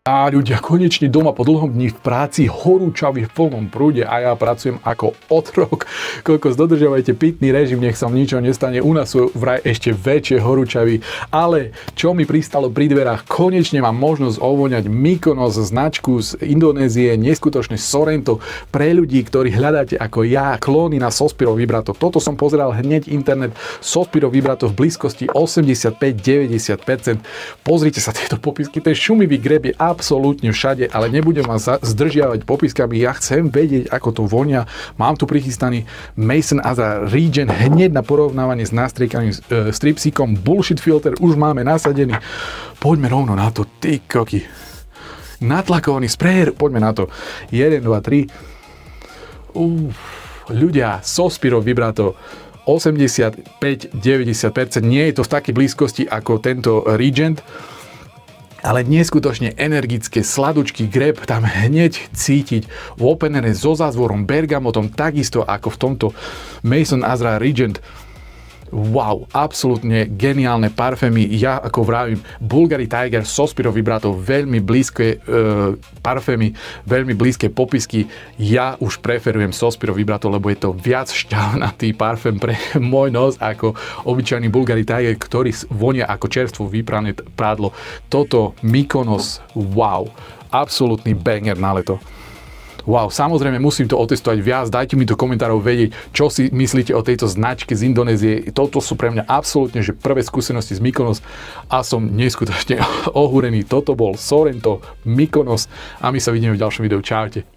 A ľudia, konečne doma po dlhom dni v práci, horúčavy v plnom prúde a ja pracujem ako otrok. Koľko dodržiavajte pitný režim, nech sa ničo nestane. U nás sú vraj ešte väčšie horúčavy. Ale čo mi pristalo pri dverách, konečne mám možnosť ovoňať Mykonos, značku z Indonézie, neskutočné Sorrento pre ľudí, ktorí hľadáte ako ja klóny na Sospiro Vibrato. Toto som pozeral hneď internet. Sospiro Vibrato v blízkosti 85-90%. Pozrite sa tieto popisky, ten šumivý greb je absolútne všade, ale nebudem vás zdržiavať popiskami. Ja chcem vedieť, ako to vonia. Mám tu prichystaný Mason Azra Regent hneď na porovnávanie s nástriekami Stripsicom. Bullshit filter už máme nasadený. Poďme rovno na to, ty koky. Natlakovaný sprayer, poďme na to. 1, 2, 3. Ľudia, Sospiro Vibrato 85-90%. Nie je to v takej blízkosti ako tento Regent, ale neskutočne energické, sladučký greb tam hneď cítiť v openere so zázvorom, bergamotom, takisto ako v tomto Mason Azra Regent. Wow, absolútne geniálne parfémy. Ja ako vravím, Bulgari Tiger, Sospiro Vibrato, veľmi blízke parfémy, veľmi blízke popisky. Ja už preferujem Sospiro Vibrato, lebo je to viac šťavnatý parfém pre môj nos ako obyčajný Bulgari Tiger, ktorý vonia ako čerstvo vyprané prádlo. Toto Mykonos, wow, absolútny banger na leto. Wow, samozrejme musím to otestovať viac, dajte mi do komentárov vedieť, čo si myslíte o tejto značke z Indonézie. Toto sú pre mňa absolútne že prvé skúsenosti z Mykonos a som neskutočne ohúrený. Toto bol Sorrento, Mykonos a my sa vidíme v ďalšom videu. Čaute.